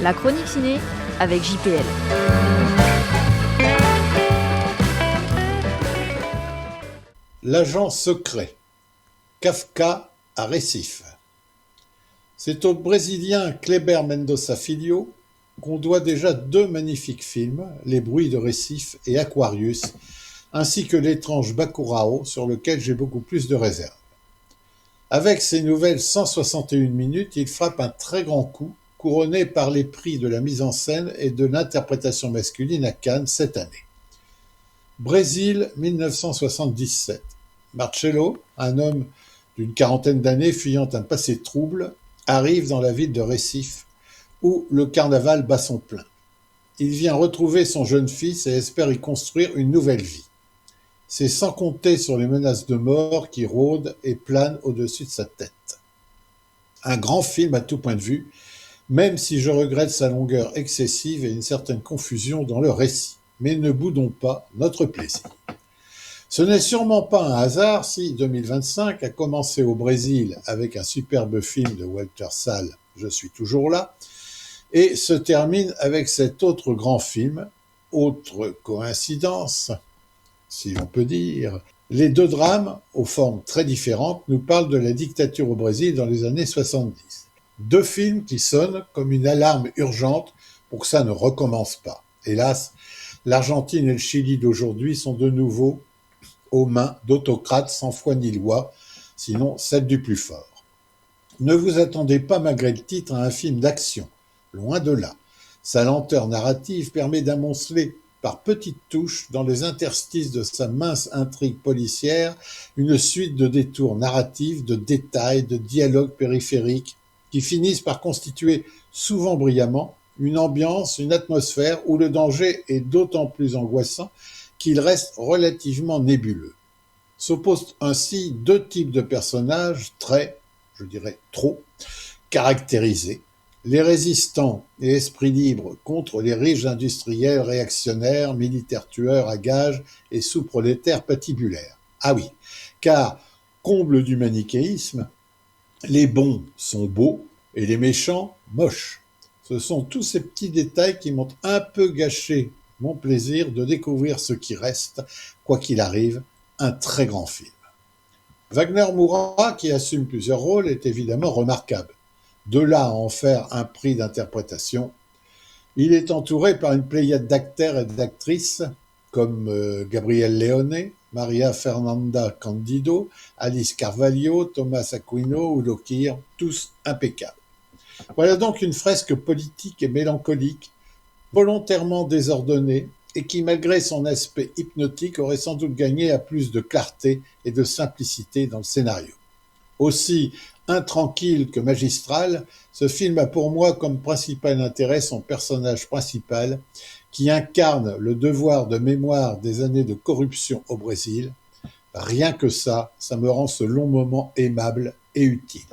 La chronique ciné avec JPL. L'agent secret, Kafka à Recife. C'est au Brésilien Kleber Mendonça Filho qu'on doit déjà deux magnifiques films, Les bruits de Recife et Aquarius, ainsi que l'étrange Bacurau, sur lequel j'ai beaucoup plus de réserve. Avec ses nouvelles 161 minutes, il frappe un très grand coup, couronné par les prix de la mise en scène et de l'interprétation masculine à Cannes cette année. Brésil 1977. Marcelo, un homme d'une quarantaine d'années fuyant un passé trouble, arrive dans la ville de Recife, où le carnaval bat son plein. Il vient retrouver son jeune fils et espère y construire une nouvelle vie. C'est sans compter sur les menaces de mort qui rôdent et planent au-dessus de sa tête. Un grand film à tout point de vue, même si je regrette sa longueur excessive et une certaine confusion dans le récit. Mais ne boudons pas notre plaisir. Ce n'est sûrement pas un hasard si 2025 a commencé au Brésil avec un superbe film de Walter Salles, Je suis toujours là, et se termine avec cet autre grand film, autre coïncidence, si l'on peut dire. Les deux drames, aux formes très différentes, nous parlent de la dictature au Brésil dans les années 70. Deux films qui sonnent comme une alarme urgente pour que ça ne recommence pas. Hélas, l'Argentine et le Chili d'aujourd'hui sont de nouveau aux mains d'autocrates sans foi ni loi, sinon celle du plus fort. Ne vous attendez pas malgré le titre à un film d'action, loin de là. Sa lenteur narrative permet d'amonceler par petites touches dans les interstices de sa mince intrigue policière une suite de détours narratifs, de détails, de dialogues périphériques qui finissent par constituer, souvent brillamment, une ambiance, une atmosphère où le danger est d'autant plus angoissant qu'il reste relativement nébuleux. S'opposent ainsi deux types de personnages très, je dirais trop, caractérisés. Les résistants et esprits libres contre les riches industriels réactionnaires, militaires tueurs à gages et sous-prolétaires patibulaires. Ah oui, car, comble du manichéisme, les bons sont beaux et les méchants moches. Ce sont tous ces petits détails qui m'ont un peu gâché mon plaisir de découvrir ce qui reste, quoi qu'il arrive, un très grand film. Wagner Moura, qui assume plusieurs rôles, est évidemment remarquable. De là à en faire un prix d'interprétation, il est entouré par une pléiade d'acteurs et d'actrices comme Gabriel Leone, Maria Fernanda Candido, Alice Carvalho, Thomas Aquino, Udo Kier, tous impeccables. Voilà donc une fresque politique et mélancolique, volontairement désordonnée, et qui, malgré son aspect hypnotique, aurait sans doute gagné à plus de clarté et de simplicité dans le scénario. Aussi intranquille que magistral, ce film a pour moi comme principal intérêt son personnage principal, qui incarne le devoir de mémoire des années de corruption au Brésil. Rien que ça me rend ce long moment aimable et utile.